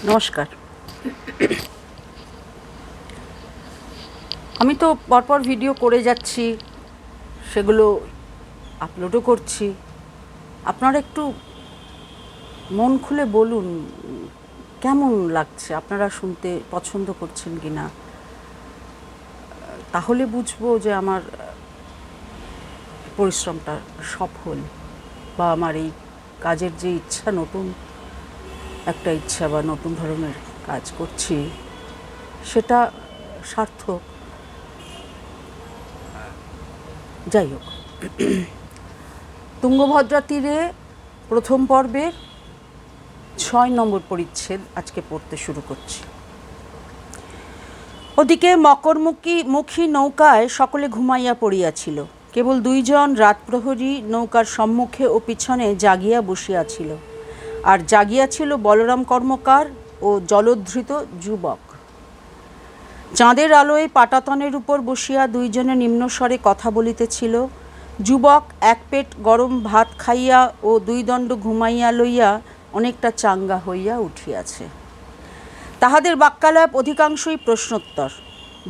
নমস্কার। আমি তো পরপর ভিডিও করে যাচ্ছি, সেগুলো আপলোডও করছি। আপনারা একটু মন খুলে বলুন কেমন লাগছে, আপনারা শুনতে পছন্দ করছেন কি না, তাহলে বুঝবো যে আমার পরিশ্রমটা সফল বা আমার এই কাজের যে ইচ্ছা, নতুন একটা ইচ্ছা বা নতুন ধরনের কাজ করছি সেটা সার্থক। যাই হোক, তুঙ্গভদ্রা তীরে প্রথম পর্বের ৬ নম্বর পরিচ্ছেদ আজকে পড়তে শুরু করছি। ওদিকে মকরমুখী নৌকায় সকলে ঘুমাইয়া পড়িয়াছিল। কেবল ২ জন রাতপ্রহরী নৌকার সম্মুখে ও পিছনে জাগিয়া বসিয়াছিল, আর জাগিয়াছিল বলরাম কর্মকার ও জলধৃত যুবক। চাঁদের আলোয় পাটাতনের উপর বসিয়া ২ জনে নিম্নস্বরে কথা বলিতেছিল। যুবক এক পেট গরম ভাত খাইয়া ও ২ দণ্ড ঘুমাইয়া লইয়া অনেকটা চাঙ্গা হইয়া উঠিয়াছে। তাহাদের বাক্যালাপ অধিকাংশই প্রশ্নোত্তর।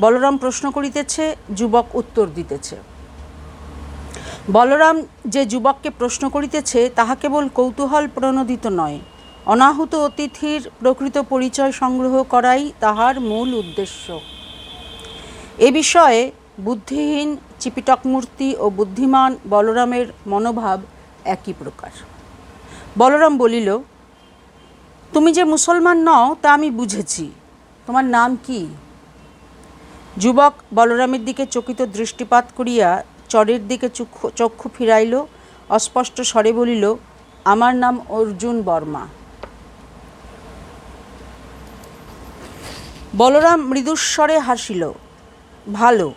বলরাম প্রশ্ন করিতেছে, যুবক উত্তর দিতেছে। বলরাম যে যুবককে প্রশ্ন করিতেছে তাহা কেবল কৌতূহল প্রণোদিত নয়, অনাহুত অতিথির প্রকৃত পরিচয় সংগ্রহ করাই তাহার মূল উদ্দেশ্য। এ বিষয়ে বুদ্ধিহীন চিপিটকমূর্তি ও বুদ্ধিমান বলরামের মনোভাব একই প্রকার। বলরাম বলিল, তুমি যে মুসলমান নও তা আমি বুঝেছি, তোমার নাম কি? যুবক বলরামের দিকে চকিত দৃষ্টিপাত করিয়া চরের দিকে চক্ষু ফিরাইল, অস্পষ্ট স্বরে বলিল, আমার নাম অর্জুন বর্মা। বলরাম মৃদুস্বরে হাসিল, ভালো,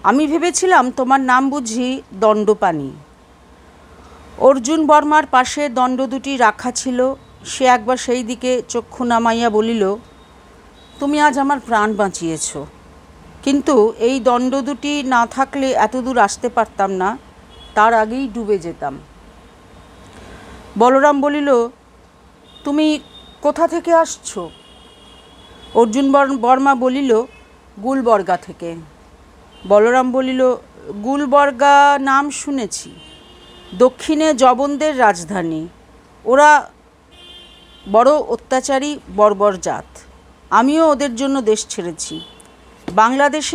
আমি ভেবেছিলাম তোমার নাম বুঝি দণ্ডপাণি। অর্জুন বর্মার পাশে দণ্ড দুটি রাখা ছিল, সে একবার সেই দিকে চক্ষু নামাইয়া বলিল, তুমি আজ আমার প্রাণ বাঁচিয়েছ, কিন্তু এই দণ্ড দুটি না থাকলে এতদূর আসতে পারতাম না, তার আগেই ডুবে যেতাম। বলরাম বলিল, তুমি কোথা থেকে আসছো? অর্জুন বর্মা বলিল, গুলবর্গা থেকে। বলরাম বলিল, গুলবর্গা নাম শুনেছি, দক্ষিণে যবনদের রাজধানী। ওরা বড় অত্যাচারী বর্বর জাত, আমিও ওদের জন্য দেশ ছেড়েছি। বাংলাদেশ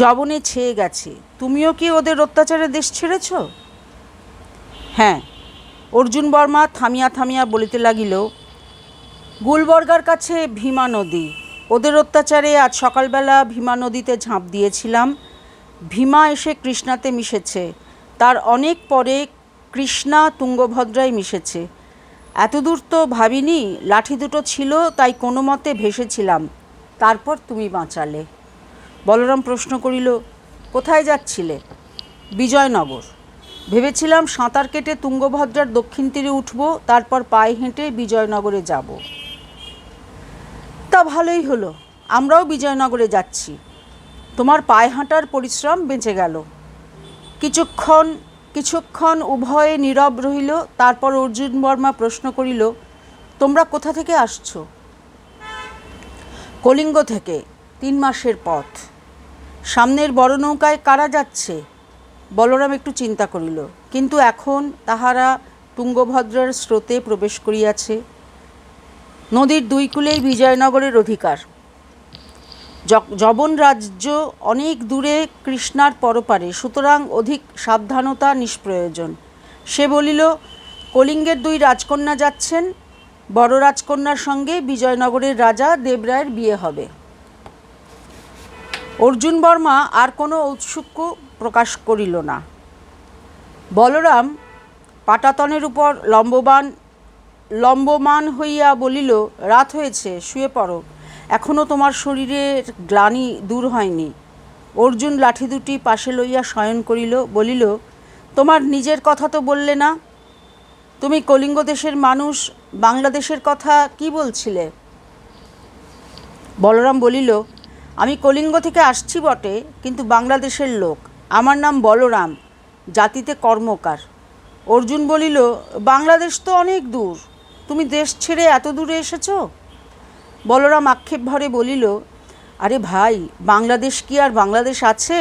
যবনে ছেয়ে গেছে, তুমিও কি ওদের অত্যাচারে দেশ ছেড়েছ? হ্যাঁ। অর্জুন বর্মা থামিয়া থামিয়া বলিতে লাগিল, গুলবর্গার কাছে ভীমা নদী, ওদের অত্যাচারে আজ সকালবেলা ভীমা নদীতে ঝাঁপ দিয়েছিলাম। ভীমা এসে কৃষ্ণাতে মিশেছে, তার অনেক পরে কৃষ্ণা তুঙ্গভদ্রায় মিশেছে। এতদূর তো ভাবিনি, লাঠি দুটো ছিল তাই কোনো মতে ভেসেছিলাম, তারপর তুমি বাঁচালে। বলরাম প্রশ্ন করিল, কোথায় যাচ্ছিলে? বিজয়নগর। ভেবেছিলাম সাঁতার কেটে তুঙ্গভদ্রার দক্ষিণ তীরে উঠব, তারপর পায়ে হেঁটে বিজয়নগরে যাব। তা ভালোই হলো, আমরাও বিজয়নগরে যাচ্ছি। তোমার পায়ে হাঁটার পরিশ্রম বেঁচে গেল। কিছুক্ষণ উভয়ে নীরব রহিল। তারপর অর্জুন বর্মা প্রশ্ন করিল, তোমরা কোথা থেকে আসছো? কলিঙ্গ থেকে, 3 মাসের পথ। সামনের বড় নৌকায় কারা যাচ্ছে? বলরাম একটু চিন্তা করিল, কিন্তু এখন তাহারা তুঙ্গভদ্রার স্রোতে প্রবেশ করিয়াছে। নদীর 2 কূলেই বিজয়নগরের অধিকার। যবন রাজ্য অনেক দূরে কৃষ্ণার পরপারে, সুতরাং অধিক সাবধানতা নিষ্প্রয়োজন। সে বলিল, কলিঙ্গের 2 রাজকন্যা যাচ্ছেন, বড় রাজকন্যার সঙ্গে বিজয়নগরের রাজা দেবরায়ের বিয়ে হবে। অর্জুন বর্মা আর কোনো ঔৎসুক্য প্রকাশ করিল না। বলরাম পাটাতনের উপর লম্বমান হইয়া বলিল, রাত হয়েছে, শুয়ে পড়ো, এখনও তোমার শরীরের গ্লানি দূর হয়নি। অর্জুন লাঠি দুটি পাশে লইয়া শয়ন করিল, বলিল, তোমার নিজের কথা তো বললে না, তুমি কলিঙ্গ দেশের মানুষ, বাংলাদেশের কথা কি বলছিলে? বলরাম বলিল, আমি কলিঙ্গ থেকে আসছি বটে, কিন্তু বাংলাদেশের লোক। আমার নাম বলরাম, জাতিতে কর্মকার। অর্জুন বলিল, বাংলাদেশ তো অনেক দূর, তুমি দেশ ছেড়ে এত দূরে এসেছো? বলরাম আক্ষেপ ভরে বলিল, আরে ভাই, বাংলাদেশ কি আর বাংলাদেশ আছে?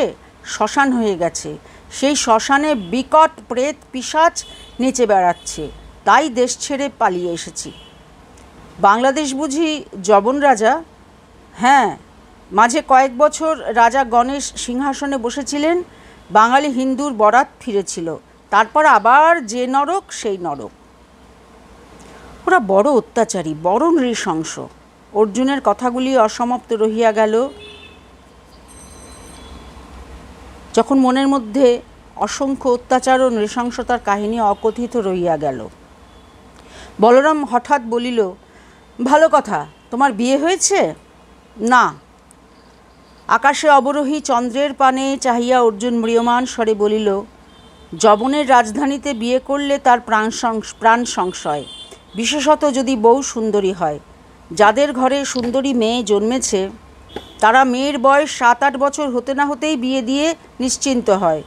শ্মশান হয়ে গেছে। সেই শ্মশানে বিকট প্রেত পিশাচ নেচে বেড়াচ্ছে, তাই দেশ ছেড়ে পালিয়ে এসেছি। বাংলাদেশ বুঝি যবন রাজা? হ্যাঁ, মাঝে কয়েক বছর রাজা গণেশ সিংহাসনে বসেছিলেন, বাঙালি হিন্দুর বরাত ফিরেছিল, তারপর আবার যে নরক সেই নরক। ওরা বড় অত্যাচারী, বড় নৃশংস। অর্জুনের কথাগুলি অসমাপ্ত রহিয়া গেল, যখন মনের মধ্যে অসংখ্য অত্যাচার ও নৃশংসতার কাহিনী অকথিত রহিয়া গেল। বলরাম হঠাৎ বলিল, ভালো কথা, তোমার বিয়ে হয়েছে? না। আকাশে অবরোহী চন্দ্রের পানে চাহিয়া অর্জুন ম্রিয়মাণ স্বরে বলিল, যবনের রাজধানীতে বিয়ে করলে তার প্রাণ সংশয়, বিশেষত যদি বউ সুন্দরী হয়। যাদের ঘরে সুন্দরী মেয়ে জন্মেছে তারা মেয়ের বয়স 7-8 বছর হতে না হতেই বিয়ে দিয়ে নিশ্চিন্ত হয়।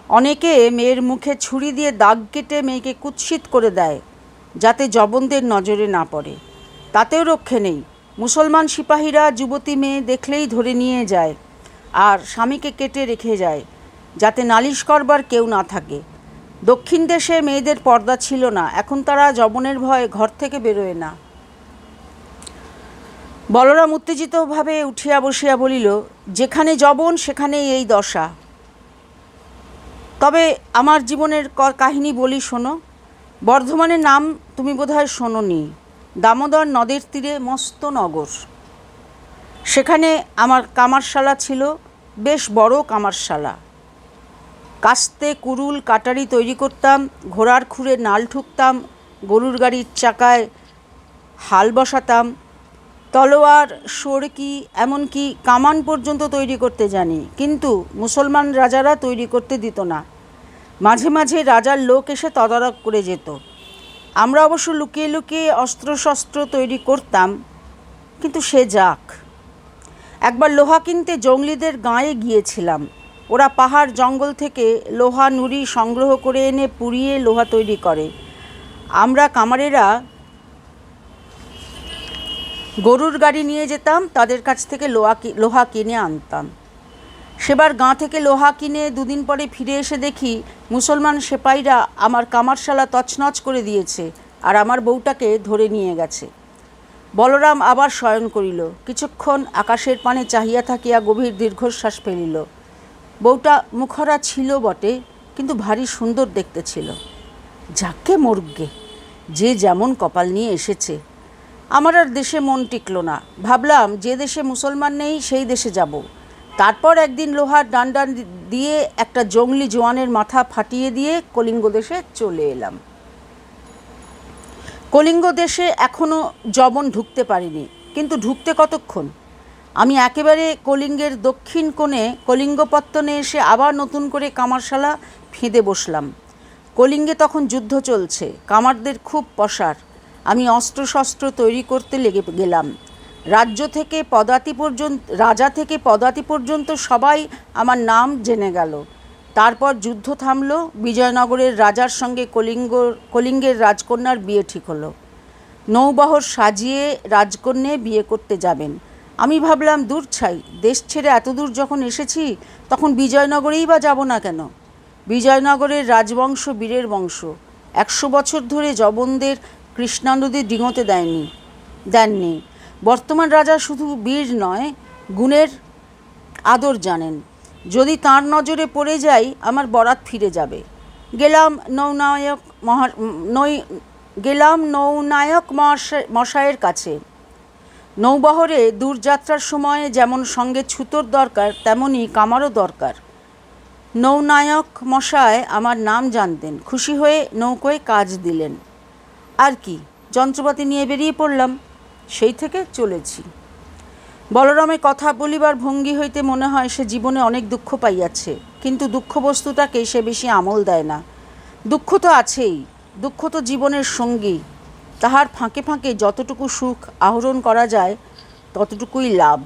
অনেকে মেয়ের মুখে ছুরি দিয়ে দাগ কেটে মেয়েকে কুৎসিত করে দেয়, যাতে যবনদের নজরে না পড়ে। তাতেও রক্ষে নেই, মুসলমান সিপাহীরা যুবতী মেয়ে দেখলেই ধরে নিয়ে যায় আর স্বামীকে কেটে রেখে যায়, যাতে নালিশ করবার কেউ না থাকে। দক্ষিণ দেশে মেয়েদের পর্দা ছিল না, এখন তারা যবনের ভয়ে ঘর থেকে বেরোয় না। বলরাম উত্তেজিতভাবে উঠিয়া বসিয়া বলিল, যেখানে যবন সেখানেই এই দশা। তবে আমার জীবনের কাহিনী বলি, শোনো। বর্ধমানের নাম তুমি বোধহয় শোনোনি। দামোদর নদের তীরে মস্ত নগর। সেখানে আমার কামারশালা ছিল, বেশ বড় কামারশালা। কাস্তে, কুরুল, কাটারি তৈরি করতাম, ঘোড়ার খুরে নাল ঠুকতাম, গরুর গাড়ির চাকায় হাল বসাতাম, তলোয়ার, সড়কি, এমনকি কামান পর্যন্ত তৈরি করতে জানি। কিন্তু মুসলমান রাজারা তৈরি করতে দিত না। মাঝে মাঝে রাজার লোক এসে তদারক করে যেত। আমরা অবশ্য লুকিয়ে লুকিয়ে অস্ত্রশস্ত্র তৈরি করতাম, কিন্তু সে যাক। একবার লোহা কিনতে জঙ্গলিদের গাঁয়ে গিয়েছিলাম। ওরা পাহাড় জঙ্গল থেকে লোহা নুড়ি সংগ্রহ করে এনে পুড়িয়ে লোহা তৈরি করে। আমরা কামারেরা গরুর গাড়ি নিয়ে যেতাম, তাদের কাছ থেকে লোহা কিনে আনতাম। সেবার গাঁ থেকে লোহা কিনে দুদিন পরে ফিরে এসে দেখি মুসলমান সেপাইরা আমার কামারশালা তছনছ করে দিয়েছে আর আমার বউটাকে ধরে নিয়ে গেছে। বলরাম আবার শয়ন করিল। কিছুক্ষণ আকাশের পানে চাহিয়া থাকিয়া গভীর দীর্ঘশ্বাস ফেলিল। বউটা মুখরা ছিল বটে, কিন্তু ভারী সুন্দর দেখতে ছিল। যাকে মর্গে, যে যেমন কপাল নিয়ে এসেছে। আমার আর দেশে মন টিকল না। ভাবলাম, যে দেশে মুসলমান নেই সেই দেশে যাব। তারপর একদিন লোহার ডান্ডা দিয়ে একটা জঙ্গলি জোয়ানের মাথা ফাটিয়ে দিয়ে কলিঙ্গ দেশে চলে এলাম। কলিঙ্গ দেশে এখনও যবন ঢুকতে পারিনি, কিন্তু ঢুকতে কতক্ষণ। আমি একেবারে কলিঙ্গের দক্ষিণ কোণে কলিঙ্গপত্তনে এসে আবার নতুন করে কামারশালা ফেঁদে বসলাম। কলিঙ্গে তখন যুদ্ধ চলছে, কামারদের খুব পসার। আমি অস্ত্রশস্ত্র তৈরি করতে লেগে গেলাম। রাজা থেকে পদাতি পর্যন্ত সবাই আমার নাম জেনে গেল। তারপর যুদ্ধ থামল। বিজয়নগরের রাজার সঙ্গে কলিঙ্গের রাজকন্যার বিয়ে ঠিক হলো। নৌবহর সাজিয়ে রাজকন্যে বিয়ে করতে যাবেন। আমি ভাবলাম, দূর ছাই, দেশ ছেড়ে এত দূর যখন এসেছি তখন বিজয়নগরেই বা যাব না কেন? বিজয়নগরের রাজবংশ বীরের বংশ। 100 বছর ধরে যবনদের কৃষ্ণা নদীর ডিঙোতে দেননি। বর্তমান রাজা শুধু বীর নয়, গুণের আদর জানেন। যদি তাঁর নজরে পড়ে যাই, আমার বরাত ফিরে যাবে। গেলাম নৌনায়ক মশায়ের কাছে। নৌবহরে দূরযাত্রার সময়ে যেমন সঙ্গে ছুতোর দরকার, তেমনি কামারও দরকার। নৌনায়ক মশায় আমার নাম জানতেন, খুশি হয়ে নৌকোয় কাজ দিলেন। আর কি, যন্ত্রপাতি নিয়ে বেরিয়ে পড়লাম। সেই থেকে চলেছি। বলরামের কথা বলিবার ভঙ্গি হইতে মনে হয় সে জীবনে অনেক দুঃখ পাইয়াছে, কিন্তু দুঃখ বস্তুটাকে সে বেশি আমল দেয় না। দুঃখ তো আছেই, দুঃখ তো জীবনের সঙ্গী। তাহার ফাঁকে ফাঁকে যতটুকু সুখ আহরণ করা যায় ততটুকুই লাভ।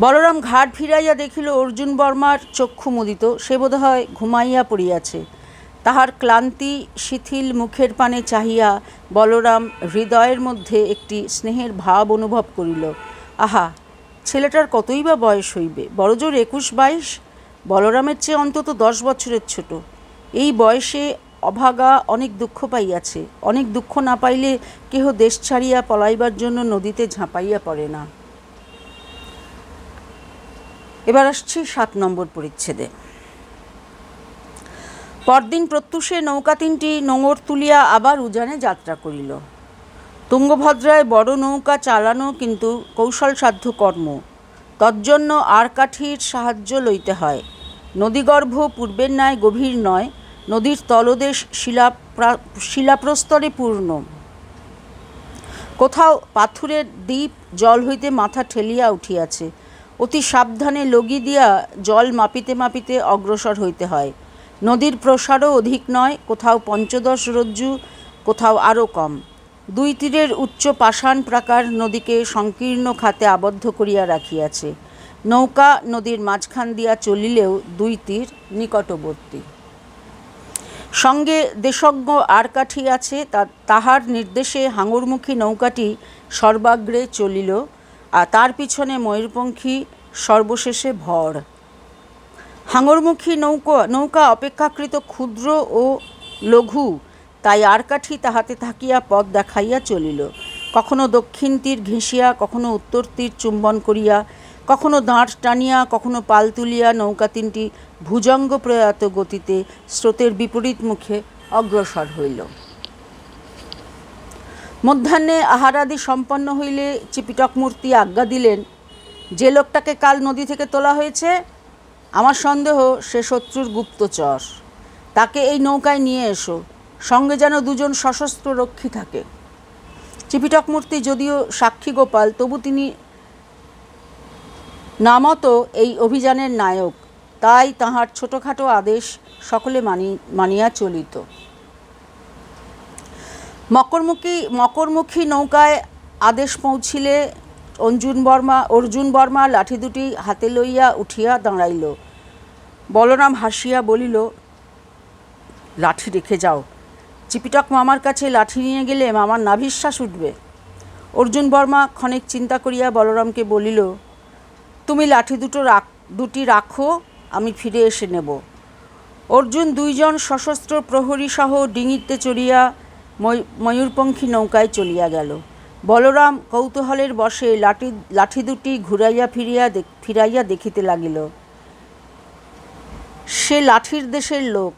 বলরাম ঘাট ফিরাইয়া দেখিল অর্জুন বর্মার চক্ষু মুদিত, সে বোধ হয় ঘুমাইয়া পড়িয়াছে। তাহার ক্লান্তি শিথিল মুখের পানে চাহিয়া বলরাম হৃদয়ের মধ্যে একটি স্নেহের ভাব অনুভব করিল। আহা, ছেলেটার কতই বা বয়স হইবে, বড়জোর 21-22। বলরামের চেয়ে অন্তত 10 বছরের ছোট। এই বয়সে অভাগা অনেক দুঃখ পাইয়াছে। অনেক দুঃখ না পাইলে কেহ দেশ ছাড়িয়া পলাইবার জন্য নদীতে ঝাঁপাইয়া পড়ে না। এবার আসছি 7 নম্বর পরিচ্ছেদে। পরদিন প্রত্যুষে নৌকা 3টি নোঙর তুলিয়া আবার উজানে যাত্রা করিল। তুঙ্গভদ্রায় বড় নৌকা চালানো কিন্তু কৌশলসাধ্য কর্ম। তজ্জন্য আড়কাঠির সাহায্য লইতে হয়। নদীগর্ভ পূর্বের ন্যায় গভীর নয়, নদীর তলদেশ শিলাপ্রস্তরে পূর্ণ। কোথাও পাথুরের দ্বীপ জল হইতে মাথা ঠেলিয়া উঠিয়াছে। অতি সাবধানে লগি দিয়া জল মাপিতে মাপিতে অগ্রসর হইতে হয়। নদীর প্রসারও অধিক নয়, কোথাও 15 রজ্জু, কোথাও আরও কম। 2 তীরের উচ্চ পাষাণ প্রাকার নদীকে সংকীর্ণ খাতে আবদ্ধ করিয়া রাখিয়াছে। নৌকা নদীর মাঝখান দিয়া চলিলেও 2 তীর নিকটবর্তী। সঙ্গে দেশজ্ঞ আড়কাঠি আছে, তাহার নির্দেশে হাঙরমুখী নৌকাটি সর্বাগ্রে চলিল, আর তার পিছনে ময়ূরপঙ্খী সর্বশেষে ভর। হাঙরমুখী নৌকা অপেক্ষাকৃত ক্ষুদ্র ও লঘু, তাই আড়কাঠি তাহাতে থাকিয়া পথ দেখাইয়া চলিল। কখনো দক্ষিণ তীর ঘেঁষিয়া, কখনো উত্তর তীর চুম্বন করিয়া, কখনো দাঁড় টানিয়া, কখনো পাল তুলিয়া নৌকা 3টি ভুজঙ্গ প্রয়াত গতিতে স্রোতের বিপরীত মুখে অগ্রসর হইল। মধ্যাহ্নে আহারাদি সম্পন্ন হইলে চিপিটকমূর্তি আজ্ঞা দিলেন, যে লোকটাকে কাল নদী থেকে তোলা হয়েছে, আমার সন্দেহ সে শত্রুর গুপ্তচর। তাকে এই নৌকায় নিয়ে এসো, সঙ্গে যেন 2 জন সশস্ত্র রক্ষী থাকে। চিপিটকমূর্তি যদিও সাক্ষী গোপাল, তবু তিনি নামত এই অভিযানের নায়ক, তাই তাহার ছোটোখাটো আদেশ সকলে মানিয়া চলিত। মকরমুখী নৌকায় আদেশ পৌঁছিলে অর্জুন বর্মা লাঠি 2টি হাতে লইয়া উঠিয়া দাঁড়াইল। বলরাম হাসিয়া বলিল, লাঠি রেখে যাও, চিপিটক মামার কাছে লাঠি নিয়ে গেলে মামার নাভিশ্বাস উঠবে। অর্জুন বর্মা ক্ষণিক চিন্তা করিয়া বলরামকে বলিল, তুমি লাঠি 2টি রাখো, আমি ফিরে এসে নেব। অর্জুন 2 জন সশস্ত্র প্রহরী সহ ডিঙিতে চড়িয়া ময়ূরপঙ্খী নৌকায় চলিয়া গেল। বলরাম কৌতূহলের বশে লাঠি 2টি ঘুরাইয়া ফিরাইয়া দেখিতে লাগিল। সে লাঠির দেশের লোক।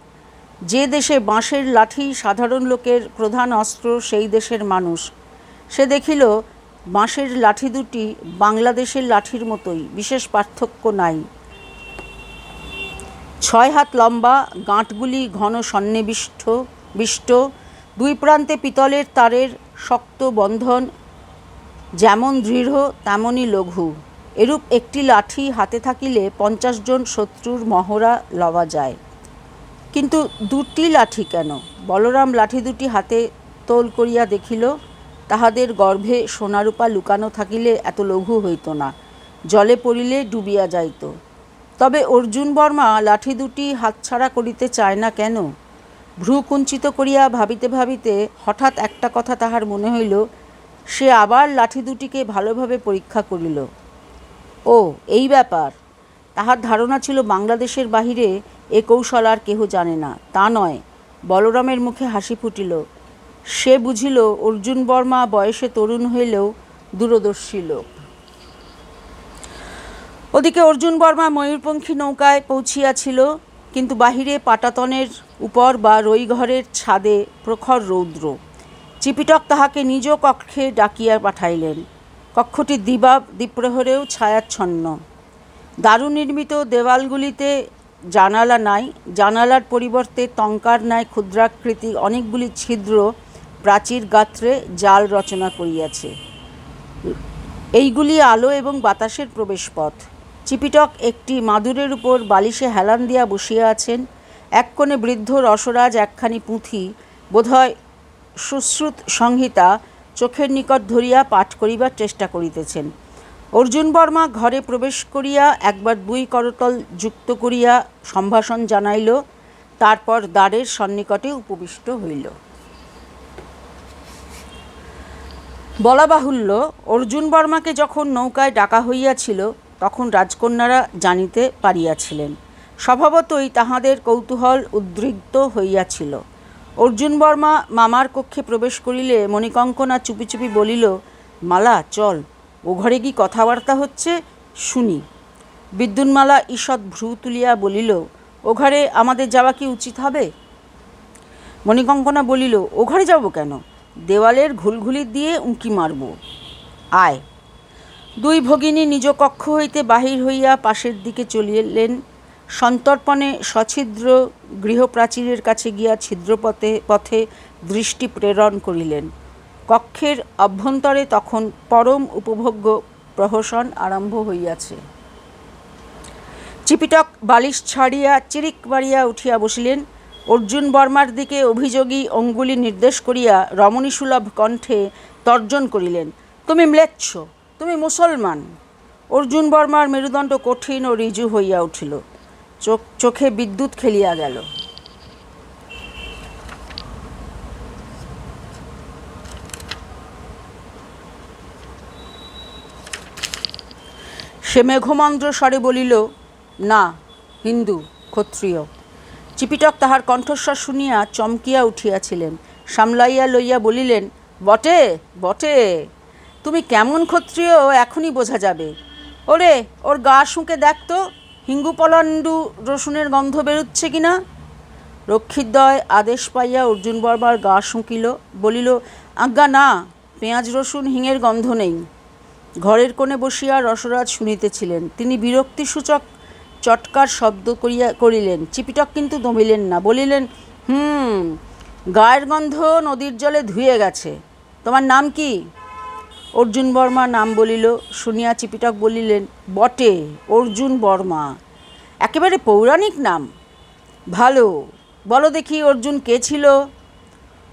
যে দেশে বাঁশের লাঠি সাধারণ লোকের প্রধান অস্ত্র, সেই দেশের মানুষ। সে দেখিল বাঁশের লাঠি 2টি বাংলাদেশের লাঠির মতোই, বিশেষ পার্থক্য নাই। 6 হাত লম্বা, গাঁটগুলি ঘন সন্নিবিষ্ট, 2 প্রান্তে পিতলের তারের শক্ত বন্ধন, যেমন দৃঢ় তেমনই লঘু। এরূপ একটি লাঠি হাতে থাকিলে 50 জন শত্রুর মহড়া লওয়া যায়। কিন্তু 2টি লাঠি কেন? বলরাম লাঠি 2টি হাতে তোল করিয়া দেখিল, তাহাদের গর্ভে সোনারূপা লুকানো থাকিলে এত লঘু হইত না, জলে পড়িলে ডুবিয়া যাইত। তবে অর্জুন বর্মা লাঠি 2টি হাতছাড়া করিতে চায় না কেন? ভ্রু কুঞ্চিত করিয়া ভাবিতে ভাবিতে হঠাৎ একটা কথা তাহার মনে হইল। সে আবার লাঠি 2টিকে ভালোভাবে পরীক্ষা করিল। ও, এই ব্যাপার। তাহার ধারণা ছিল বাংলাদেশের বাহিরে এ কৌশল আর কেহ জানে না। তা নয়। বলরামের মুখে হাসি ফুটিল। সে বুঝিল অর্জুন বর্মা বয়সে তরুণ হইলেও দূরদর্শী লোক। ওদিকে অর্জুন বর্মা ময়ূরপঙ্খী নৌকায় পৌঁছিয়াছিল, কিন্তু বাহিরে পাটাতনের উপর বা রইঘরের ছাদে প্রখর রৌদ্র। চিপিটক তাহাকে নিজ কক্ষে ডাকিয়া পাঠাইলেন। কক্ষটি দ্বিপ্রহরেও ছায়াচ্ছন্ন। দারু নির্মিত দেওয়ালগুলিতে জানালা নাই, জানালার পরিবর্তে টঙ্কার ন্যায় ক্ষুদ্রাকৃতি অনেকগুলি ছিদ্র প্রাচীর গাত্রে জাল রচনা করিয়াছে। এইগুলি আলো এবং বাতাসের প্রবেশপথ। চিপিটক একটি মাদুরের উপর বালিশে হেলান দিয়া বসিয়া আছেন। এক কোণে বৃদ্ধ রসরাজ একখানি পুঁথি, বোধহয় সুশ্রুত সংহিতা, চোখের নিকট ধরিয়া পাঠ করিবার চেষ্টা করিতেছেন। অর্জুন বর্মা ঘরে প্রবেশ করিয়া একবার 2 করতল যুক্ত করিয়া সম্ভাষণ জানাইল, তারপর দ্বারের সন্নিকটে উপবিষ্ট হইল। বলা বাহুল্য, অর্জুন বর্মাকে যখন নৌকায় ডাকা হইয়াছিল তখন রাজকন্যারা জানিতে পারিয়াছিলেন। স্বভাবতই তাহাদের কৌতূহল উদ্রিক্ত হইয়াছিল। অর্জুন বর্মা মামার কক্ষে প্রবেশ করিলে মণিকঙ্কনা চুপি চুপি বলিল, মালা চল, ও ঘরে কি কথাবার্তা হচ্ছে শুনি। বিদ্যুন্মালা ঈষৎ ভ্রু তুলিয়া বলিল, ও ঘরে আমাদের যাওয়া কি উচিত হবে? মণিকঙ্কনা বলিল, ও ঘরে যাব কেন? দেওয়ালের ঘুলঘুলি দিয়ে উঁকি মারব, আয়। 2 ভগিনী নিজ কক্ষ হইতে বাহির হইয়া পাশের দিকে চলিলেন। সন্তর্পণে সছিদ্র গৃহপ্রাচীরের কাছে গিয়া ছিদ্রপথে দৃষ্টি প্রেরণ করিলেন। কক্ষের অভ্যন্তরে তখন পরম উপভোগ্য প্রহসন আরম্ভ হইয়াছে। চিপিটক বালিশ ছাড়িয়া চিরিক মারিয়া উঠিয়া বসিলেন। অর্জুন বর্মার দিকে অভিযোগী অঙ্গুলি নির্দেশ করিয়া রমণীসুলভ কণ্ঠে তর্জন করিলেন, তুমি ম্লেচ্ছ, তুমি মুসলমান। অর্জুন বর্মার মেরুদণ্ড কঠিন ও ঋজু হইয়া উঠিল। চোখে বিদ্যুৎ খেলিয়া গেল। সে মেঘমন্দ্র স্বরে বলিল, না, হিন্দু, ক্ষত্রিয়। চিপিটক তাহার কণ্ঠস্বর শুনিয়া চমকিয়া উঠিয়াছিলেন। সামলাইয়া লইয়া বলিলেন, বটে বটে, তুমি কেমন ক্ষত্রিয় এখনই বোঝা যাবে। ওরে, ওর গা শুঁকে দেখ তো, হিঙ্গু পলাণ্ডু রসুনের গন্ধ বেরুচ্ছে কিনা। রক্ষিতদ্বয় আদেশ পাইয়া অর্জুন বর্মার গা শুঁকিল, বলিল, আজ্ঞা না, পেঁয়াজ রসুন হিঙের গন্ধ নেই। ঘরের কোণে বসিয়া রসরাজ শুনিতেছিলেন। তিনি বিরক্তিসূচক চটকার শব্দ করিলেন। চিপিটক কিন্তু দমিলেন না, বলিলেন, গায়ের গন্ধ নদীর জলে ধুয়ে গেছে। তোমার নাম কি? অর্জুন বর্মা নাম বলিল। শুনিয়া চিপিটক বলিলেন, বটে, অর্জুন বর্মা, একেবারে পৌরাণিক নাম। ভালো, বলো দেখি অর্জুন কে ছিল?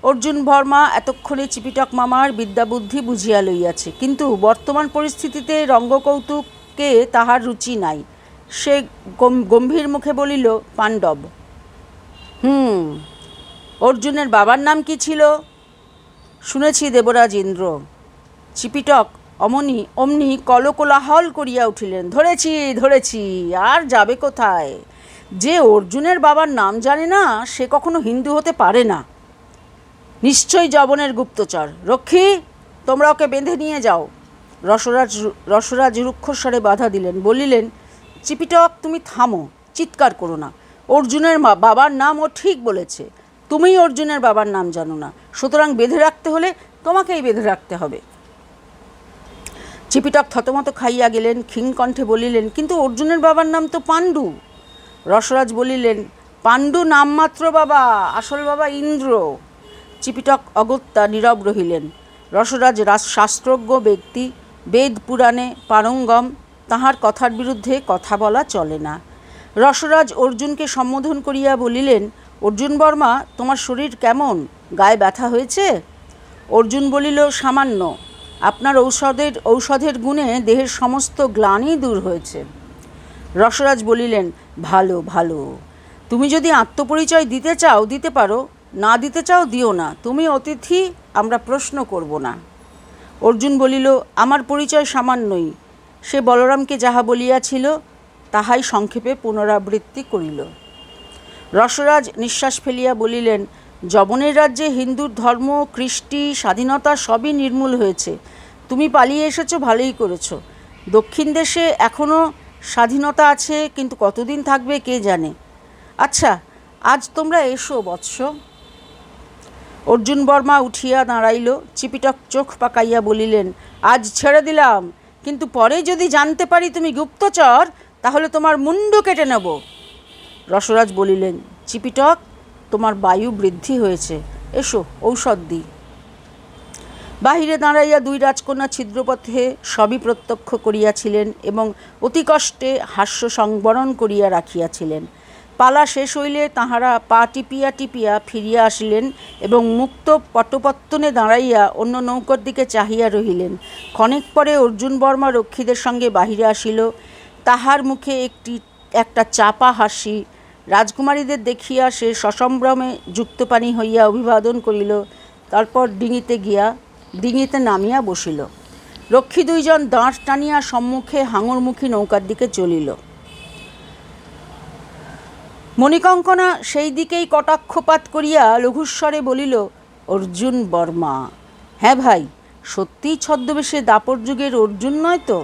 অর্জুন বর্মা এতক্ষণে চিপিটক মামার বিদ্যাবুদ্ধি বুঝিয়া লইয়াছে, কিন্তু বর্তমান পরিস্থিতিতে রঙ্গকৌতুকে তাহার রুচি নাই। সে গম্ভীর মুখে বলিল, পাণ্ডব। অর্জুনের বাবার নাম কি ছিল? শুনেছি দেবরাজ ইন্দ্র। চিপিটক অমনি কলকোলাহল করিয়া উঠিলেন, ধরেছি ধরেছি, আর যাবে কোথায়? যে অর্জুনের বাবার নাম জানে না সে কখনো হিন্দু হতে পারে না। নিশ্চয়ই যবনের গুপ্তচর। রক্ষী, তোমরা ওকে বেঁধে নিয়ে যাও। রসরাজ রুক্ষস্বরে বাধা দিলেন, বলিলেন, চিপিটক তুমি থামো, চিৎকার করো না। অর্জুনের বাবার নাম ও ঠিক বলেছে, তুমিই অর্জুনের বাবার নাম জানো না, সুতরাং বেঁধে রাখতে হলে তোমাকেই বেঁধে রাখতে হবে। চিপিটক থতমত খাইয়া গেলেন, ক্ষীণকণ্ঠে বলিলেন, কিন্তু অর্জুনের বাবার নাম তো পাণ্ডু। রসরাজ বলিলেন, পাণ্ডু নামমাত্র বাবা, আসল বাবা ইন্দ্র। চিপিটক অগত্যা নীরব রহিলেন। রসরাজ শাস্ত্রজ্ঞ ব্যক্তি, বেদ পুরাণে পারঙ্গম, তাহার কথার বিরুদ্ধে কথা বলা চলে না। রসরাজ অর্জুনকে সম্বোধন করিয়া বলিলেন, অর্জুন বর্মা, তোমার শরীর কেমন? গায়ে ব্যথা হয়েছে? অর্জুন বলিল, সামান্য। আপনার ঔষধের গুণে দেহের সমস্ত গ্লানি দূর হয়েছে। রসরাজ বলিলেন, ভালো ভালো, তুমি যদি আত্মপরিচয় দিতে চাও দিতে পারো, না দিতে চাও দিও না, তুমি অতিথি, আমরা প্রশ্ন করব না। অর্জুন বলিল, আমার পরিচয় সামান্যই। সে বলরামকে যাহা বলিয়াছিল তাহাই সংক্ষেপে পুনরাবৃত্তি করিল। রসরাজ নিঃশ্বাস ফেলিয়া বলিলেন, যবনের রাজ্যে হিন্দুর ধর্ম, কৃষ্টি, স্বাধীনতা সবই নির্মূল হয়েছে। তুমি পালিয়ে এসেছো, ভালোই করেছো। দক্ষিণ দেশে এখনও স্বাধীনতা আছে, কিন্তু কতদিন থাকবে কে জানে। আচ্ছা, আজ তোমরা এসো বৎস। অর্জুন বর্মা উঠিয়া দাঁড়াইল। চিপিটক চোখ পাকাইয়া বলিলেন, আজ ছেড়ে দিলাম, কিন্তু পরে যদি জানতে পারি তুমি গুপ্তচর, তাহলে তোমার মুন্ডু কেটে নেব। রসরাজ বলিলেন, চিপিটক, তোমার বায়ু বৃদ্ধি হয়েছে, এসো ঔষধ দিই। বাহিরে দাঁড়াইয়া 2 রাজকন্যা ছিদ্রপথে সবই প্রত্যক্ষ করিয়াছিলেন এবং অতি কষ্টে হাস্য সংবরণ করিয়া রাখিয়াছিলেন। পালা শেষ হইলে তাঁহারা পা টিপিয়া টিপিয়া ফিরিয়া আসিলেন এবং মুক্ত পটপত্তনে দাঁড়াইয়া অন্য নৌকার দিকে চাহিয়া রহিলেন। ক্ষণেক পরে অর্জুন বর্মা রক্ষীদের সঙ্গে বাহিরে আসিল। তাহার মুখে একটা চাপা হাসি। রাজকুমারীদের দেখিয়া সে সসম্ভ্রমে যুক্তপাণি হইয়া অভিবাদন করিল। তারপর ডিঙিতে নামিয়া বসিল। রক্ষী দুইজন দাঁড় টানিয়া সম্মুখে হাঙরমুখী নৌকার দিকে চলিল। মণিকঙ্কনা সেই দিকেই কটাক্ষপাত করিয়া লঘুস্বরে বলিল, অর্জুন বর্মা? হ্যাঁ ভাই, সত্যিই ছদ্মবেশে দাপর যুগের অর্জুন নয় তো?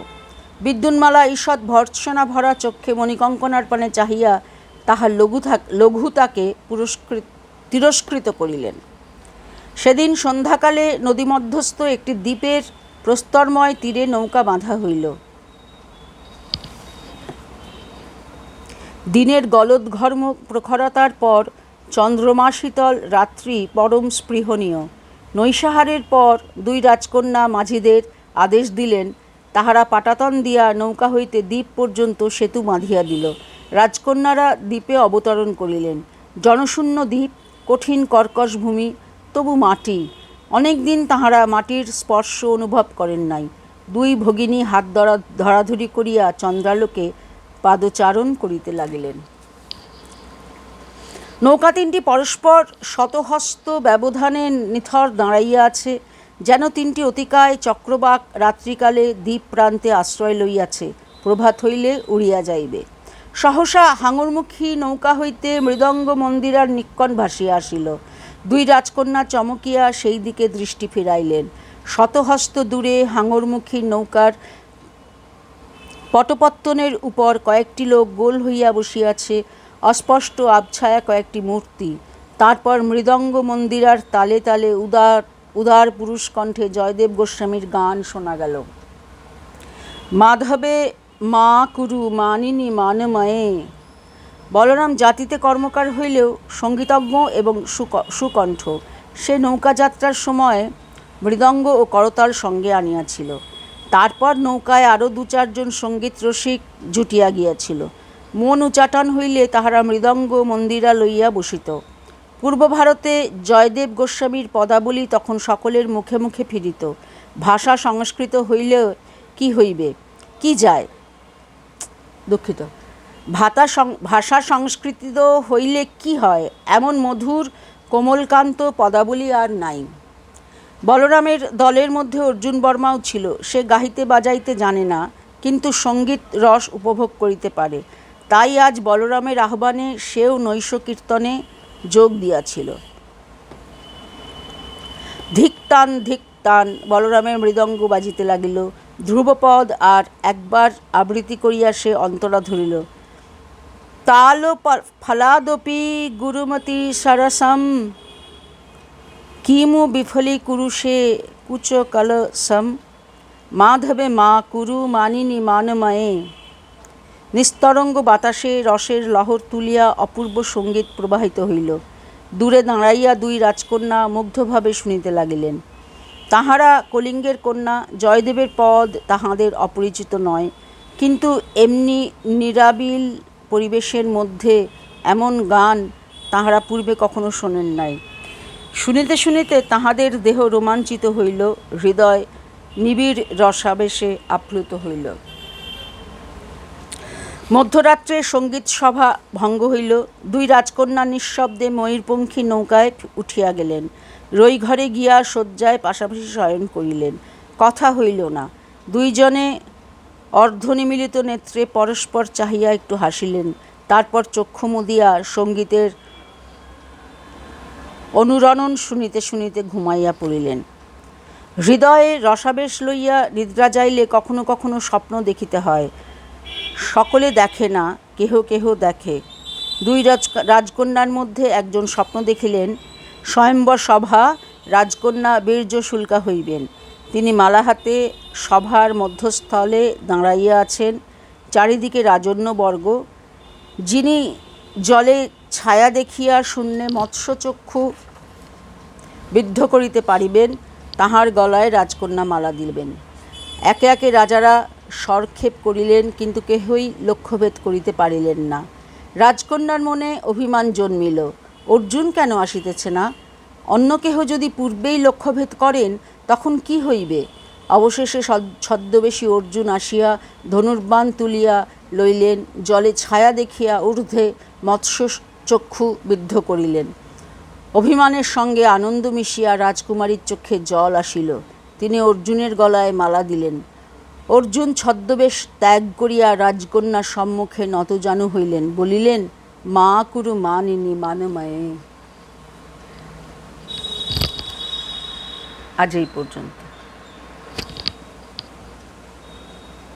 বিদ্যুন্মালা ঈষৎ ভর্ৎসনা ভরা চক্ষে মণিকঙ্কনার পানে চাহিয়া তাহার লঘুতাকে তিরস্কৃত করিলেন। সেদিন সন্ধ্যাকালে নদীমধ্যস্থ একটি দ্বীপের প্রস্তরময় তীরে নৌকা বাঁধা হইল। দিনের গলদঘর্ম প্রখরতার পর চন্দ্রমাশীতল রাত্রি পরম স্পৃহণীয়। নৈশাহারের পর দুই রাজকন্যা মাঝিদের আদেশ দিলেন, তাহারা পাটাতন দিয়া নৌকা হইতে দ্বীপ পর্যন্ত সেতু বাঁধিয়া দিল। রাজকন্যারা দ্বীপে অবতরণ করিলেন। জনশূন্য দ্বীপ, কঠিন কর্কশ ভূমি, তবু মাটি। অনেক দিন তাহারা মাটির স্পর্শ অনুভব করেন নাই। দুই ভগিনী হাত ধরাধরি করিয়া চন্দ্রালোকে পাদচারণ করিতে লাগিলেন। নৌকা তিনটি পরস্পর শতহস্ত ব্যবধানে নিথর দাঁড়াইয়া আছে, যেন তিনটি অতিকায় চক্রবাক রাত্রিকালে দ্বীপ প্রান্তে আশ্রয় লইয়াছে, প্রভাত হইলে উড়িয়া যাইবে। সহসা হাঙরমুখী নৌকা হইতে মৃদঙ্গ মন্দিরার নিক্কণ ভাসিয়া আসিল। দুই রাজকন্যা চমকিয়া সেই দিকে দৃষ্টি ফিরাইলেন। শতহস্ত দূরে হাঙরমুখী নৌকার পটপত্তনের উপর কয়েকটি লোক গোল হইয়া বসিয়াছে, অস্পষ্ট আবছায়া কয়েকটি মূর্তি। তারপর মৃদঙ্গ মন্দিরার তালে তালে উদার পুরুষ কণ্ঠে জয়দেব গোস্বামীর গান শোনা গেল। মাধবে মা কুরু মানিনী মানময়ে। বলরাম জাতিতে কর্মকার হইলেও সঙ্গীতজ্ঞ এবং সুকণ্ঠ। সে নৌকাযাত্রার সময় মৃদঙ্গ ও করতাল সঙ্গে আনিয়াছিল। তারপর নৌকায় আরও দু চারজন সঙ্গীত রসিক জুটিয়া গিয়াছিল। মন উচাটন হইলে তাহারা মৃদঙ্গ মন্দিরা লইয়া বসিত। পূর্ব ভারতে জয়দেব গোস্বামীর পদাবলী তখন সকলের মুখে মুখে ফিরিত। ভাষা সংস্কৃত হইলে কি হইবে, কি যায়, দুঃখিত, ভাষা সংস্কৃত হইলে কি হয়, এমন মধুর কোমলকান্ত পদাবলী আর নাই। বলরামের দলের মধ্যে অর্জুন বর্মাও ছিল। সে গাহিতে বাজাইতে জানে না, কিন্তু সঙ্গীত রস উপভোগ করিতে পারে। তাই আজ বলরামের আহ্বানে সেও নৈশ কীর্তনে যোগ দিয়াছিল। ধিক টান ধিক টান বলরামের মৃদঙ্গ বাজিতে লাগিল। ধ্রুবপদ আর একবার আবৃত্তি করিয়া সে অন্তরা ধরিল। তাল ফলাদপি গুরুমতি সরসম কিমু বিফলি কুরুষে কুচ কলসম মাধবে মা কুরু মানিনী মানময়ে। নিস্তরঙ্গ বাতাসে রসের লহর তুলিয়া অপূর্ব সঙ্গীত প্রবাহিত হইল। দূরে দাঁড়াইয়া দুই রাজকন্যা মুগ্ধভাবে শুনিতে লাগিলেন। তাহারা কলিঙ্গের কন্যা, জয়দেবের পদ তাহাদের অপরিচিত নয়, কিন্তু এমনি নিরাবিল পরিবেশের মধ্যে এমন গান তাহারা পূর্বে কখনো শোনেন নাই। শুনিতে শুনিতে তাহাদের দেহ রোমাঞ্চিত হইল, হৃদয় নিবিড় রসাবেশে আপ্লুত হইল। মধ্যরাত্রে সঙ্গীত সভা ভঙ্গ হইল। দুই রাজকন্যা নিঃশব্দে ময়ূরপঙ্খী নৌকায় উঠিয়া গেলেন। রইঘরে গিয়া শয্যায় পাশাপাশি শয়ন করিলেন। কথা হইল না। দুইজনে অর্ধনিমীলিত নেত্রে পরস্পর চাহিয়া একটু হাসিলেন। তারপর চক্ষু মুদিয়া সঙ্গীতের অনুরণন শুনিতে শুনিতে ঘুমাইয়া পড়িলেন। হৃদয়ে রসাবেশ লইয়া নিদ্রা যাইলে কখনো কখনো স্বপ্ন দেখিতে হয়। সকলে দেখে না, কেহ কেহ দেখে। দুই রাজকন্যার মধ্যে একজন স্বপ্ন দেখিলেন, স্বয়ম্বর সভা, রাজকন্যা বীর্য শুল্কা হইবেন। তিনি মালা হাতে সভার মধ্যস্থলে দাঁড়াইয়া আছেন। চারিদিকে রাজন্যবর্গ। যিনি জলে ছায়া দেখিয়া শূন্যে মৎস্যচক্ষু বিদ্ধ করিতে পারিবেন, তাহার গলায় রাজকন্যা মালা দিবেন। একে একে রাজারা স্বরক্ষেপ করিলেন, কিন্তু কেহই লক্ষ্যভেদ করিতে পারিলেন না। রাজকন্যার মনে অভিমান জন্মিল, অর্জুন কেন আসিতেছে না? অন্য কেহ যদি পূর্বেই লক্ষ্যভেদ করেন তখন কি হইবে? অবশেষে ছদ্মবেশী অর্জুন আসিয়া ধনুর্বাণ তুলিয়া লইলেন, জলে ছায়া দেখিয়া ঊর্ধ্বে মৎস্য চক্ষু বিদ্ধ করিলেন। অভিমানের সঙ্গে আনন্দ মিশিয়া রাজকুমারীর চক্ষে জল আসিল। তিনি অর্জুনের গলায় মালা দিলেন। অর্জুন ছদ্মবেশ ত্যাগ করিয়া রাজকন্যার সম্মুখে নতজানু হইলেন, বলিলেন, মা কুরু মানিনী মানময়ে। আজ এই পর্যন্ত।